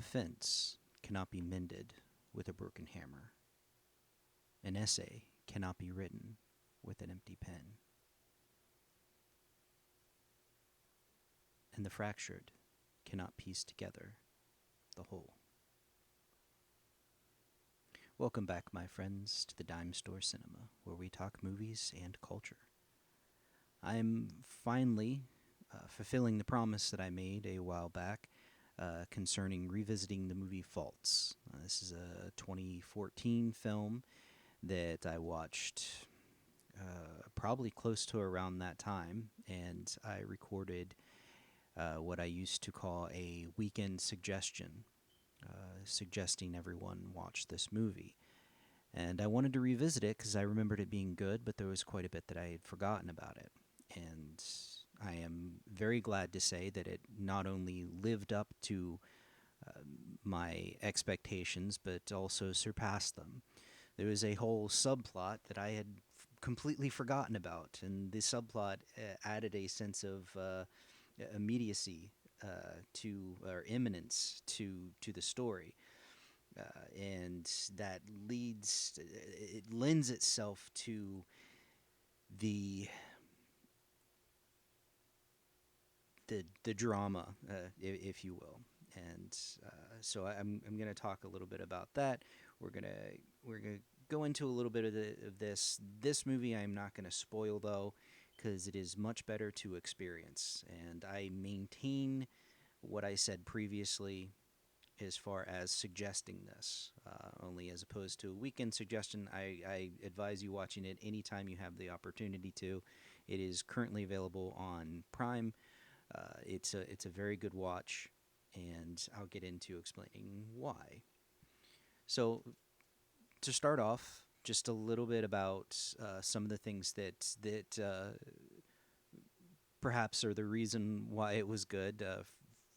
fence cannot be mended with a broken hammer. An essay cannot be written with an empty pen. And the fractured cannot piece together the whole. Welcome back, my friends, to the Dime Store Cinema, where we talk movies and culture. I'm finally fulfilling the promise that I made a while back concerning revisiting the movie Faults. This is a 2014 film that I watched probably close to around that time, and I recorded what I used to call a weekend suggestion, suggesting everyone watch this movie. And I wanted to revisit it because I remembered it being good, but there was quite a bit that I had forgotten about it. And I am very glad to say that it not only lived up to my expectations, but also surpassed them. There was a whole subplot that I had completely forgotten about, and the subplot added a sense of immediacy to or imminence to the story, and that leads it lends itself to the the drama, if you will. And so I'm going to talk a little bit about that. We're gonna go into a little bit of this. This movie I'm not going to spoil though, because it is much better to experience. And I maintain what I said previously as far as suggesting this, only as opposed to a weekend suggestion. I advise you watching it anytime you have the opportunity to. It is currently available on Prime. It's a very good watch, and I'll get into explaining why. So to start off, just a little bit about some of the things that perhaps are the reason why it was good.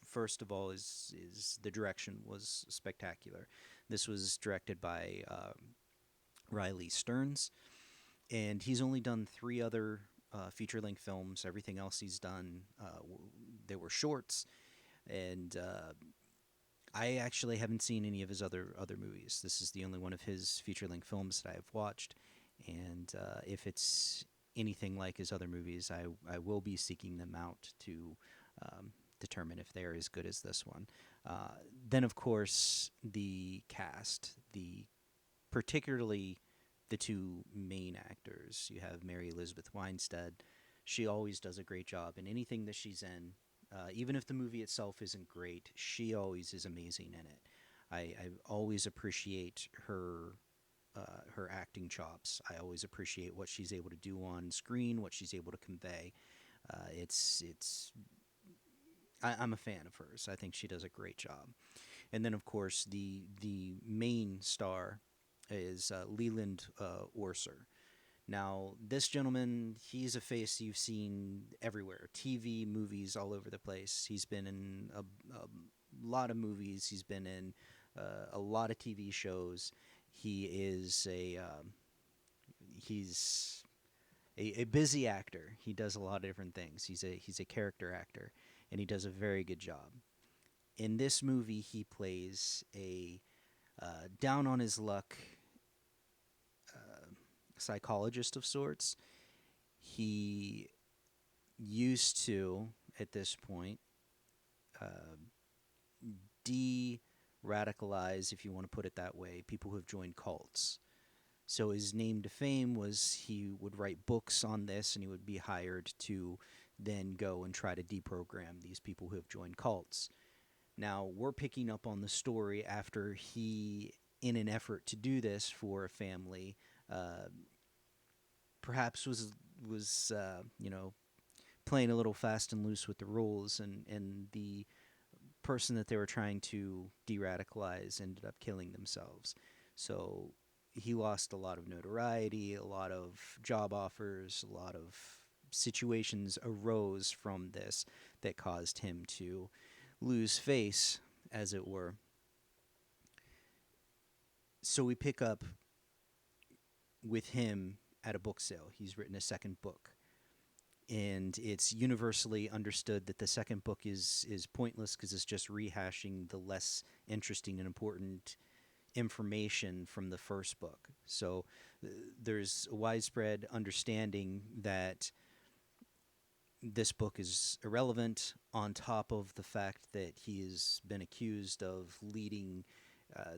First of all, is the direction was spectacular. This was directed by Riley Stearns, and he's only done three other feature length films. Everything else he's done, they were shorts, and I actually haven't seen any of his other movies. This is the only one of his feature length films that I have watched, and if it's anything like his other movies, I will be seeking them out to determine if they are as good as this one. Then, of course, the cast, the particularly the two main actors. You have Mary Elizabeth Winstead. She always does a great job in anything that she's in. Even if the movie itself isn't great, she always is amazing in it. I always appreciate her acting chops. I always appreciate what she's able to do on screen, what she's able to convey. It's I'm a fan of hers. I think she does a great job. And then, of course, the main star is Leland Orser. Now, this gentleman, he's a face you've seen everywhere, TV, movies, all over the place. He's been in a lot of movies. He's been in a lot of TV shows. He is he's a busy actor. He does a lot of different things. He's a character actor, and he does a very good job. In this movie, he plays a down on his luck psychologist of sorts. He used to, at this point, uh, de radicalize, if you want to put it that way, people who have joined cults. So his name to fame was he would write books on this, and he would be hired to then go and try to deprogram these people who have joined cults. Now, we're picking up on the story after he, in an effort to do this for a family, uh, perhaps was playing a little fast and loose with the rules, and the person that they were trying to de-radicalize ended up killing themselves. So he lost a lot of notoriety, a lot of job offers, a lot of situations arose from this that caused him to lose face, as it were. So we pick up with him at a book sale. He's written a second book. and it's universally understood that the second book is pointless because it's just rehashing the less interesting and important information from the first book. So there's a widespread understanding that this book is irrelevant, on top of the fact that he has been accused of leading uh,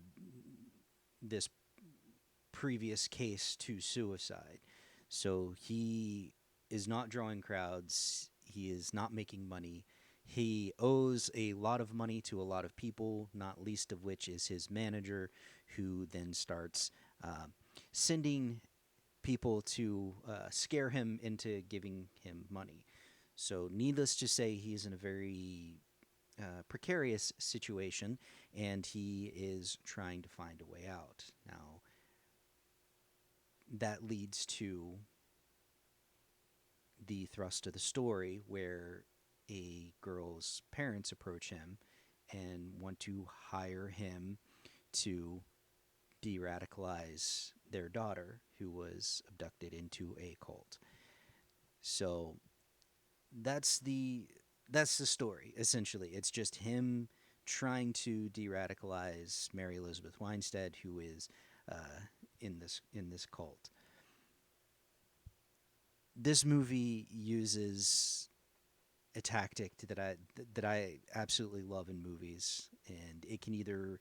this previous case to suicide. So he is not drawing crowds, he is not making money. He owes a lot of money to a lot of people, not least of which is his manager, who then starts uh, sending people to scare him into giving him money. So, needless to say, he's in a very precarious situation, and he is trying to find a way out. Now, that leads to the thrust of the story, where a girl's parents approach him and want to hire him to de radicalize their daughter, who was abducted into a cult. So that's the that's the story essentially. It's just him trying to de-radicalize Mary Elizabeth Winstead, who is in this cult. This movie uses a tactic that I absolutely love in movies, and it can either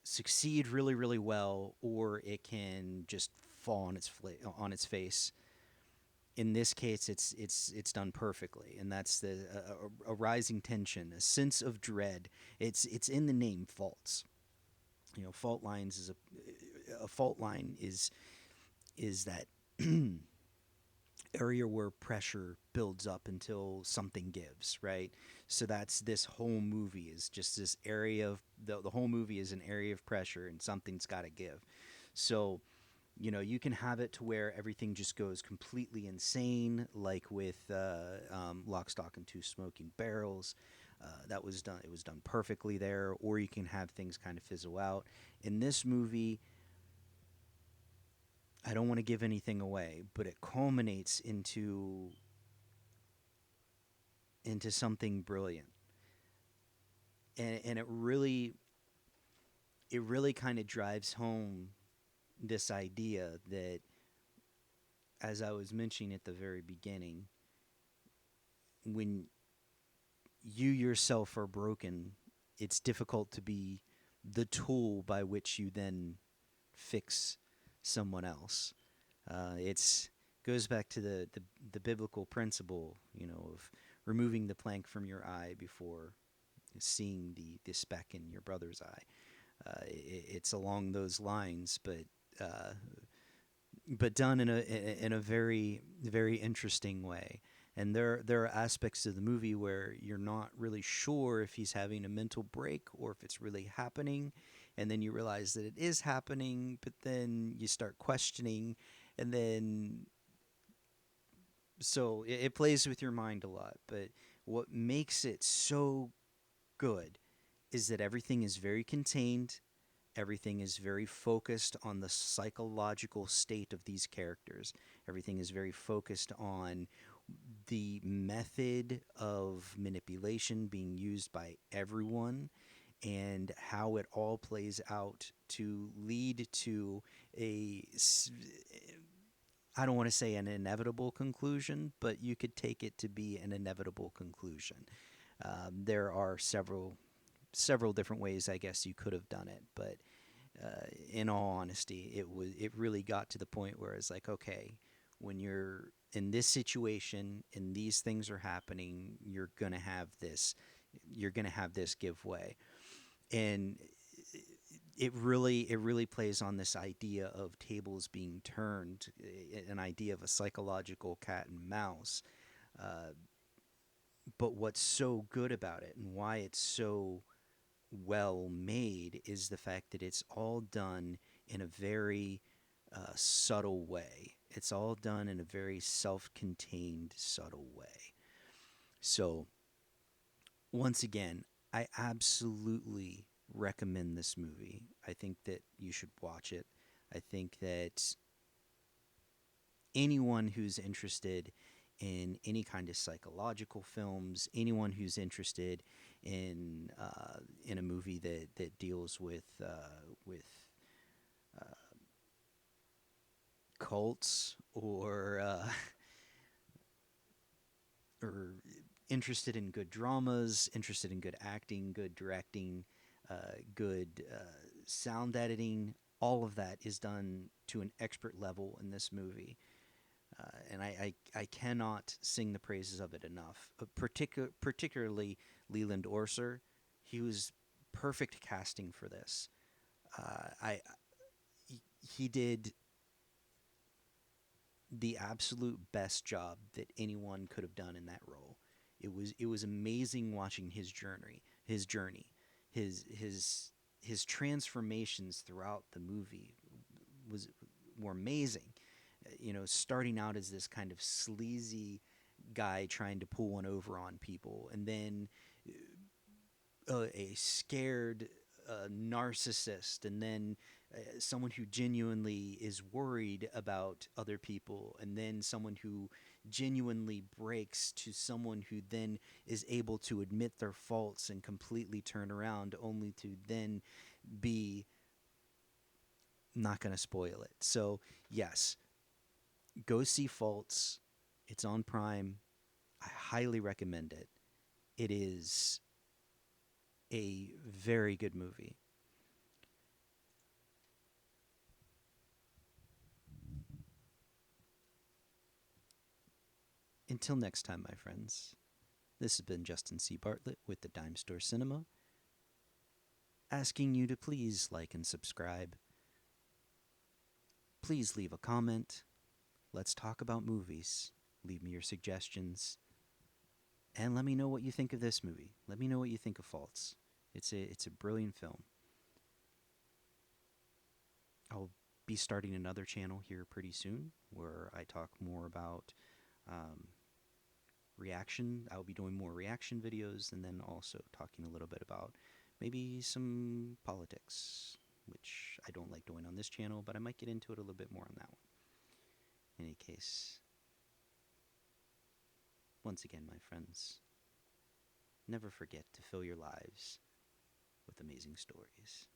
succeed really really well, or it can just fall on on its face. In this case, it's done perfectly, and that's a rising tension, a sense of dread. It's in the name, faults. Fault lines is a fault line is that area where pressure builds up until something gives, right? So that's this whole movie, is just this area of the whole movie is an area of pressure, and something's got to give. So you can have it to where everything just goes completely insane, like with Lock, Stock, and Two Smoking Barrels. That was done. It was done perfectly there. Or you can have things kind of fizzle out. In this movie, I don't want to give anything away, but it culminates into something brilliant, and it really kind of drives home this idea that, as I was mentioning at the very beginning, when you yourself are broken, it's difficult to be the tool by which you then fix someone else. It's goes back to the biblical principle, of removing the plank from your eye before seeing the speck in your brother's eye. It's along those lines, uh, but done in a very very interesting way. And there are aspects of the movie where you're not really sure if he's having a mental break or if it's really happening, and then you realize that it is happening, but then you start questioning, and then so it plays with your mind a lot. But what makes it so good is that everything is very contained. Everything is very focused on the psychological state of these characters. Everything is very focused on the method of manipulation being used by everyone, and how it all plays out to lead to a I don't want to say an inevitable conclusion, but you could take it to be an inevitable conclusion. There are several different ways I guess you could have done it, but in all honesty, it really got to the point where it's like, okay, when you're in this situation and these things are happening, you're gonna have this give way. And it really plays on this idea of tables being turned, an idea of a psychological cat and mouse. Uh, but what's so good about it, and why it's so well made, is the fact that it's all done in a very subtle way. It's all done in a very self contained, subtle way. So, once again, I absolutely recommend this movie. I think that you should watch it. I think that anyone who's interested in any kind of psychological films, anyone who's interested in a movie that deals with cults or interested in good dramas, interested in good acting, good directing, good sound editing. All of that is done to an expert level in this movie. And I cannot sing the praises of it enough. Particularly Leland Orser, he was perfect casting for this. I he did the absolute best job that anyone could have done in that role. It was amazing watching his journey, his transformations throughout the movie was were amazing. Starting out as this kind of sleazy guy trying to pull one over on people, and then a scared narcissist, and then someone who genuinely is worried about other people, and then someone who genuinely breaks, to someone who then is able to admit their faults and completely turn around, only to then be, not going to spoil it. So, yes, go see Faults. It's on Prime. I highly recommend it. It is a very good movie. Until next time, my friends, this has been Justin C. Bartlett with the Dime Store Cinema, asking you to please like and subscribe. Please leave a comment. Let's talk about movies. Leave me your suggestions. And let me know what you think of this movie. Let me know what you think of Faults. It's a brilliant film. I'll be starting another channel here pretty soon where I talk more about um, reaction. I'll be doing more reaction videos, and then also talking a little bit about maybe some politics, which I don't like doing on this channel, but I might get into it a little bit more on that one. In any case, once again, my friends, never forget to fill your lives with amazing stories.